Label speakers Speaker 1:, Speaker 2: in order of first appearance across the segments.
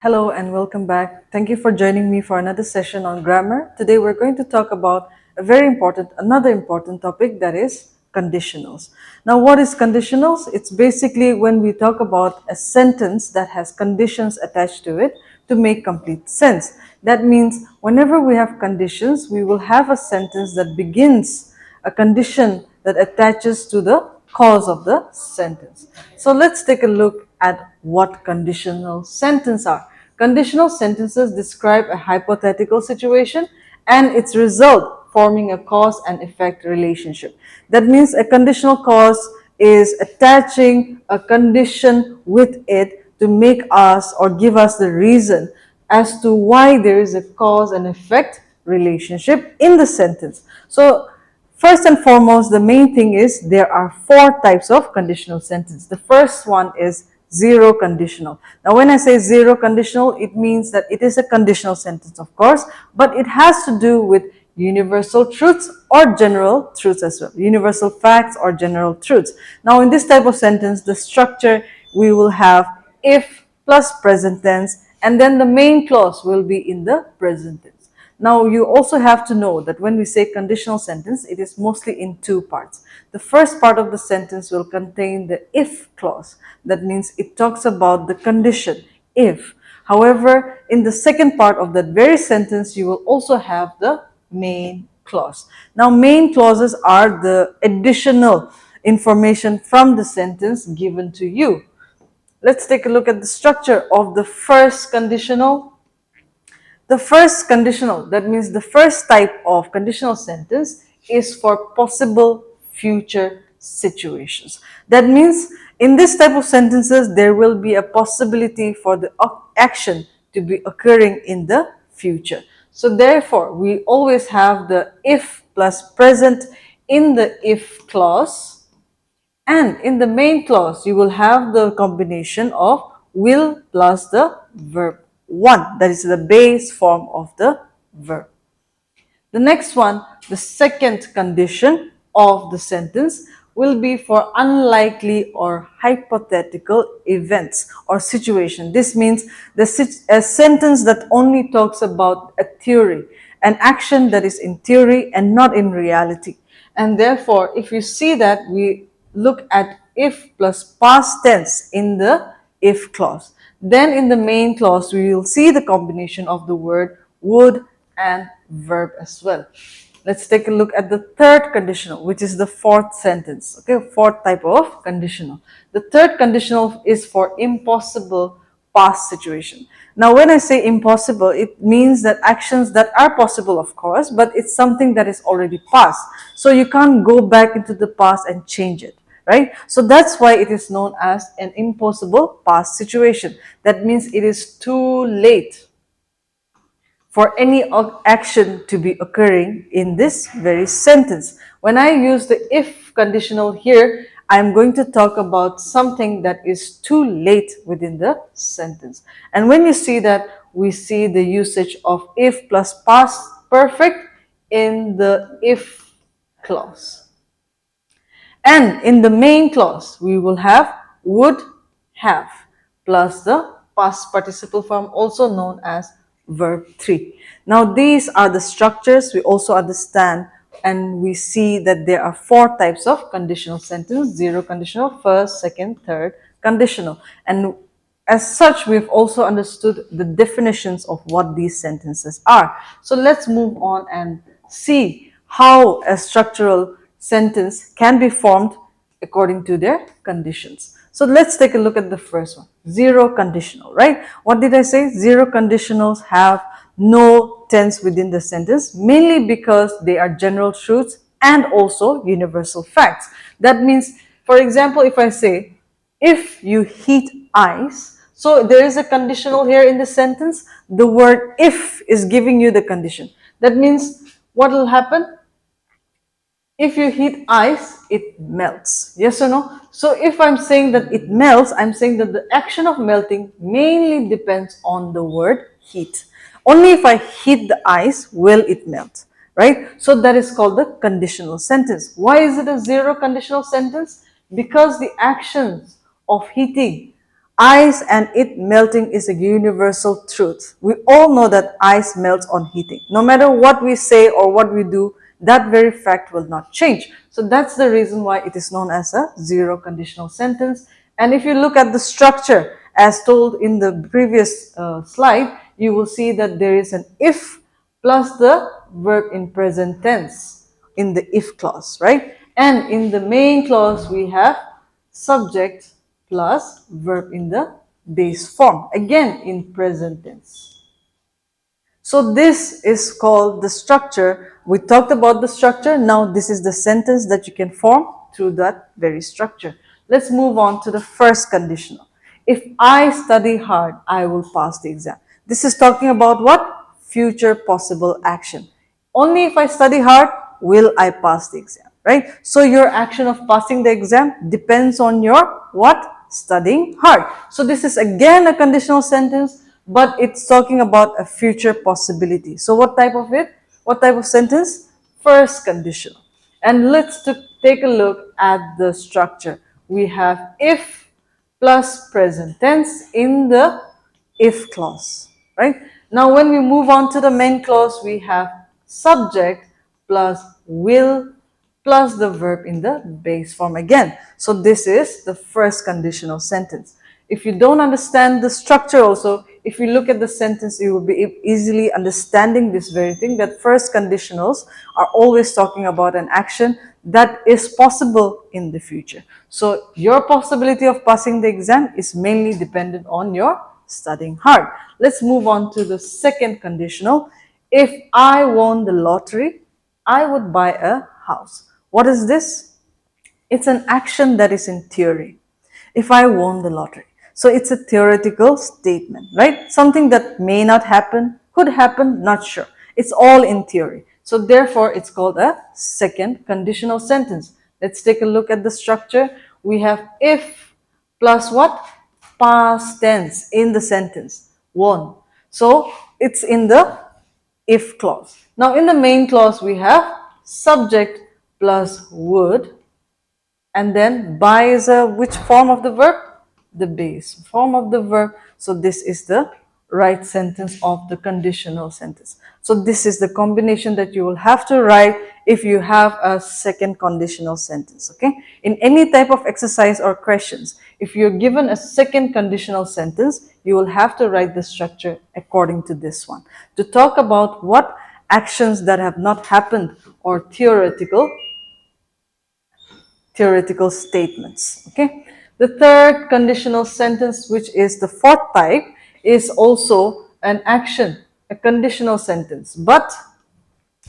Speaker 1: Hello and welcome back. Thank you for joining me for another session on grammar. Today we're going to talk about another important topic, that is conditionals. Now, what is conditionals? It's basically when we talk about a sentence that has conditions attached to it to make complete sense. That means whenever we have conditions, we will have a sentence that begins a condition that attaches to the cause of the sentence. So let's take a look at what conditional sentences are. Conditional sentences describe a hypothetical situation and its result forming a cause and effect relationship. That means a conditional cause is attaching a condition with it to make us or give us the reason as to why there is a cause and effect relationship in the sentence. So first and foremost, the main thing is there are four types of conditional sentence. The first one is zero conditional. Now, when I say zero conditional, it means that it is a conditional sentence, of course, but it has to do with universal truths or general truths as well, universal facts or general truths. Now, in this type of sentence, the structure we will have if plus present tense, and then the main clause will be in the present tense. Now, you also have to know that when we say conditional sentence, it is mostly in two parts. The first part of the sentence will contain the if clause. That means it talks about the condition, if. However, in the second part of that very sentence, you will also have the main clause. Now, main clauses are the additional information from the sentence given to you. Let's take a look at the structure of the first conditional. The first conditional, that means the first type of conditional sentence, is for possible future situations. That means in this type of sentences, there will be a possibility for the action to be occurring in the future. So therefore, we always have the if plus present in the if clause, and in the main clause, you will have the combination of will plus the verb one, that is the base form of the verb. The next one, the second condition of the sentence, will be for unlikely or hypothetical events or situation. This means a sentence that only talks about a theory, an action that is in theory and not in reality. And therefore, if you see that, we look at if plus past tense in the if clause. Then in the main clause, we will see the combination of the word would and verb as well. Let's take a look at the third conditional, which is the fourth sentence. Okay, fourth type of conditional. The third conditional is for impossible past situation. Now, when I say impossible, it means that actions that are possible, of course, but it's something that is already past. So you can't go back into the past and change it. Right? So that's why it is known as an impossible past situation. That means it is too late for any action to be occurring in this very sentence. When I use the if conditional here, I'm going to talk about something that is too late within the sentence. And when you see that, we see the usage of if plus past perfect in the if clause. And in the main clause, we will have would have plus the past participle form, also known as verb 3. Now, these are the structures we also understand, and we see that there are four types of conditional sentence: zero conditional, first, second, third conditional. And as such, we've also understood the definitions of what these sentences are. So let's move on and see how a structural sentence can be formed according to their conditions. So let's take a look at the first one, zero conditional, right? What did I say? Zero conditionals have no tense within the sentence, mainly because they are general truths and also universal facts. That means, for example, if I say, if you heat ice, so there is a conditional here in the sentence. The word if is giving you the condition. That means what will happen? If you heat ice, it melts. Yes or no? So if I'm saying that it melts, I'm saying that the action of melting mainly depends on the word heat. Only if I heat the ice will it melt, right? So that is called the conditional sentence. Why is it a zero conditional sentence? Because the actions of heating Ice and it melting is a universal truth. We all know that ice melts on heating. No matter what we say or what we do, that very fact will not change. So that's the reason why it is known as a zero conditional sentence. And if you look at the structure as told in the previous slide, you will see that there is an if plus the verb in present tense in the if clause, right? And in the main clause, we have subject plus verb in the base form, again in present tense. So this is called the structure. We talked about the structure. Now this is the sentence that you can form through that very structure. Let's move on to the first conditional. If I study hard, I will pass the exam. This is talking about what? Future possible action. Only if I study hard will I pass the exam, right? So your action of passing the exam depends on your what? Studying hard. So this is again a conditional sentence, but it's talking about a future possibility. So what type of it? What type of sentence? First conditional. And let's take a look at the structure. We have if plus present tense in the if clause, right? Now when we move on to the main clause, we have subject plus will plus the verb in the base form again. So this is the first conditional sentence. If you don't understand the structure also, if you look at the sentence, you will be easily understanding this very thing, that first conditionals are always talking about an action that is possible in the future. So your possibility of passing the exam is mainly dependent on your studying hard. Let's move on to the second conditional. If I won the lottery, I would buy a house. What is this? It's an action that is in theory. If I won the lottery. So it's a theoretical statement, right? Something that may not happen, could happen, not sure. It's all in theory. So therefore, it's called a second conditional sentence. Let's take a look at the structure. We have if plus what? Past tense in the sentence. Won. So it's in the if clause. Now in the main clause, we have subject plus would, and then by is which form of the verb? The base form of the verb. So this is the right sentence of the conditional sentence. So this is the combination that you will have to write if you have a second conditional sentence, okay? In any type of exercise or questions, if you're given a second conditional sentence, you will have to write the structure according to this one. To talk about what actions that have not happened or theoretical statements, okay? The third conditional sentence, which is the fourth type, is also an action, a conditional sentence, but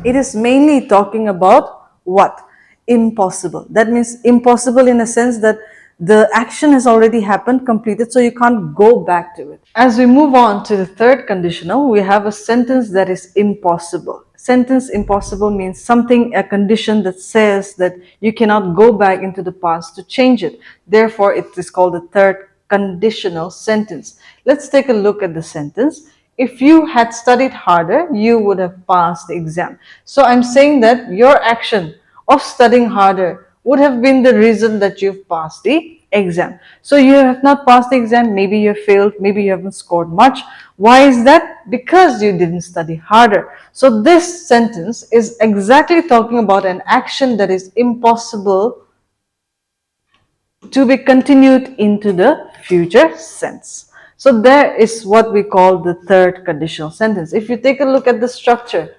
Speaker 1: it is mainly talking about what? Impossible. That means impossible in a sense that the action has already happened, completed, so you can't go back to it. As we move on to the third conditional, we have a sentence that is impossible. Sentence impossible means something, a condition that says that you cannot go back into the past to change it. Therefore, it is called the third conditional sentence. Let's take a look at the sentence. If you had studied harder, you would have passed the exam. So I'm saying that your action of studying harder would have been the reason that you've passed the exam. So you have not passed the exam, maybe you failed, maybe you haven't scored much. Why is that? Because you didn't study harder. So this sentence is exactly talking about an action that is impossible to be continued into the future sense. So there is what we call the third conditional sentence. If you take a look at the structure,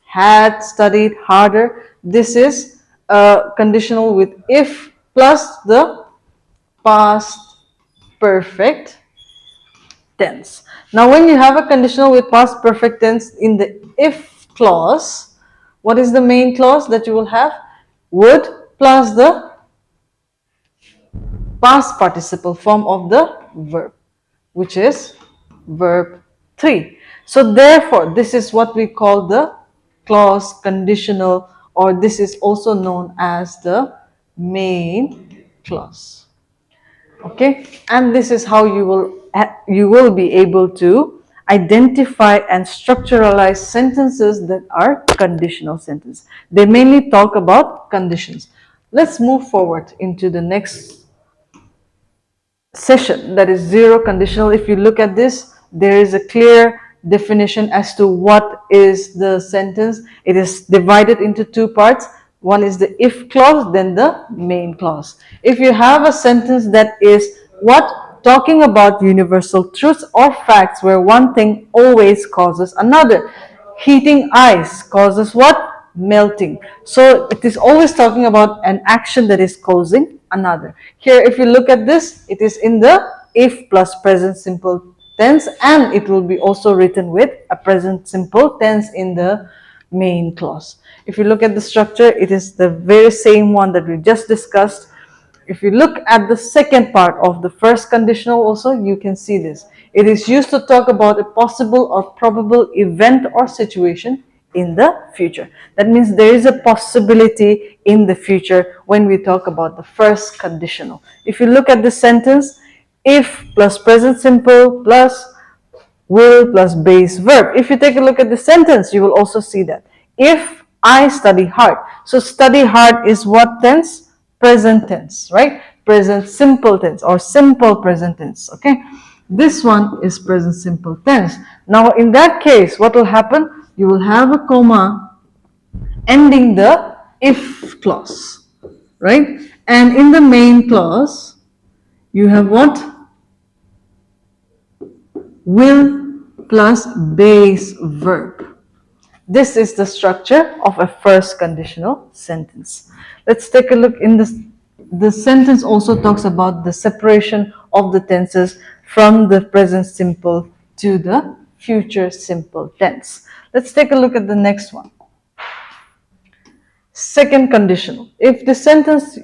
Speaker 1: had studied harder, this is a conditional with if plus the past perfect tense. Now when you have a conditional with past perfect tense in the if clause, what is the main clause that you will have? Would plus the past participle form of the verb, which is verb 3. So therefore, this is what we call the clause conditional, or this is also known as the main clause. Okay, and this is how you will be able to identify and structuralize sentences that are conditional sentences. They mainly talk about conditions. Let's move forward into the next session, that is zero conditional. If you look at this, there is a clear definition as to what is the sentence. It is divided into two parts. One is the if clause, then the main clause. If you have a sentence that is what, talking about universal truths or facts where one thing always causes another. Heating ice causes what? Melting. So it is always talking about an action that is causing another. Here, if you look at this, it is in the if plus present simple tense, and it will be also written with a present simple tense in the main clause. If you look at the structure, it is the very same one that we just discussed. If you look at the second part of the first conditional also, you can see this. It is used to talk about a possible or probable event or situation in the future. That means there is a possibility in the future when we talk about the first conditional. If you look at the sentence, if plus present simple plus will plus base verb. If you take a look at the sentence, you will also see that. If I study hard. So study hard is what tense? Present tense, right? Present simple tense or simple present tense, okay? This one is present simple tense. Now in that case, what will happen? You will have a comma ending the if clause, right? And in the main clause, you have what? Will plus base verb. This is the structure of a first conditional sentence. Let's take a look in this. The sentence also talks about the separation of the tenses from the present simple to the future simple tense. Let's take a look at the next one. Second conditional. If the sentence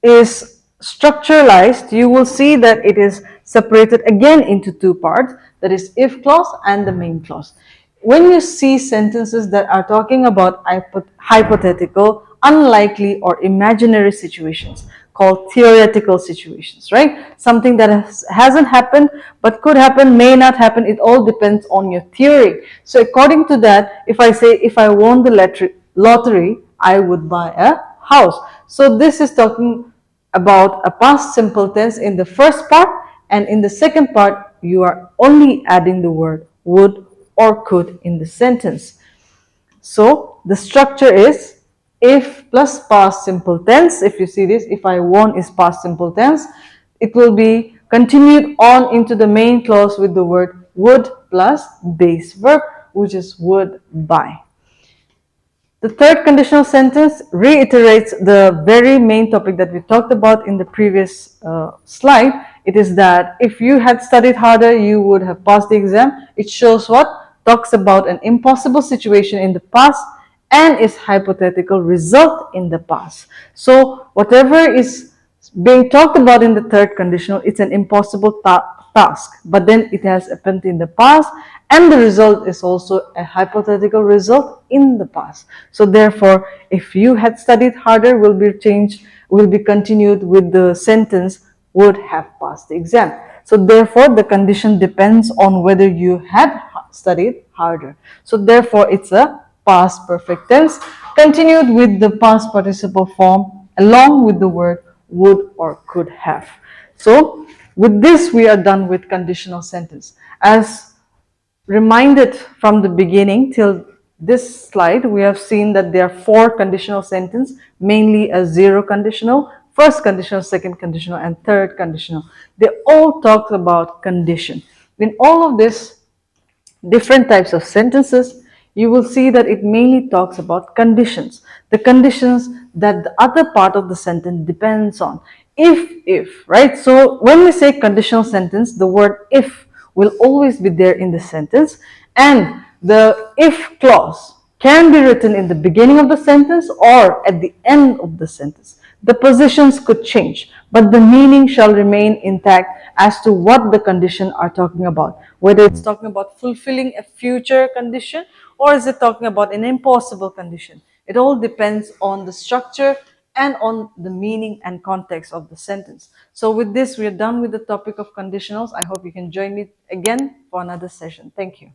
Speaker 1: is structuralized, you will see that it is separated again into two parts, that is if clause and the main clause. When you see sentences that are talking about hypothetical, unlikely or imaginary situations, called theoretical situations, right? Something that hasn't happened but could happen, may not happen, it all depends on your theory. So according to that, if I say if I won the lottery, I would buy a house. So this is talking about a past simple tense in the first part, and in the second part you are only adding the word would or could in the sentence. So the structure is if plus past simple tense. If you see this, if I won is past simple tense. It will be continued on into the main clause with the word would plus base verb, which is would buy. The third conditional sentence reiterates the very main topic that we talked about in the previous slide. It is that if you had studied harder, you would have passed the exam. It shows what? Talks about an impossible situation in the past and its hypothetical result in the past. So whatever is being talked about in the third conditional, it's an impossible task, but then it has happened in the past, and the result is also a hypothetical result in the past. So therefore, if you had studied harder, will be continued with the sentence would have passed the exam. So therefore, the condition depends on whether you had studied harder. So therefore, it's a past perfect tense continued with the past participle form along with the word would or could have. So with this, we are done with conditional sentence. As reminded from the beginning till this slide, we have seen that there are four conditional sentences, mainly a zero conditional, first conditional, second conditional, and third conditional. They all talk about condition. In all of this different types of sentences, you will see that it mainly talks about conditions. The conditions that the other part of the sentence depends on. If, right? So when we say conditional sentence, the word if will always be there in the sentence, and the if clause can be written in the beginning of the sentence or at the end of the sentence. The positions could change, but the meaning shall remain intact as to what the condition are talking about. Whether it's talking about fulfilling a future condition or is it talking about an impossible condition. It all depends on the structure and on the meaning and context of the sentence. So with this, we are done with the topic of conditionals. I hope you can join me again for another session. Thank you.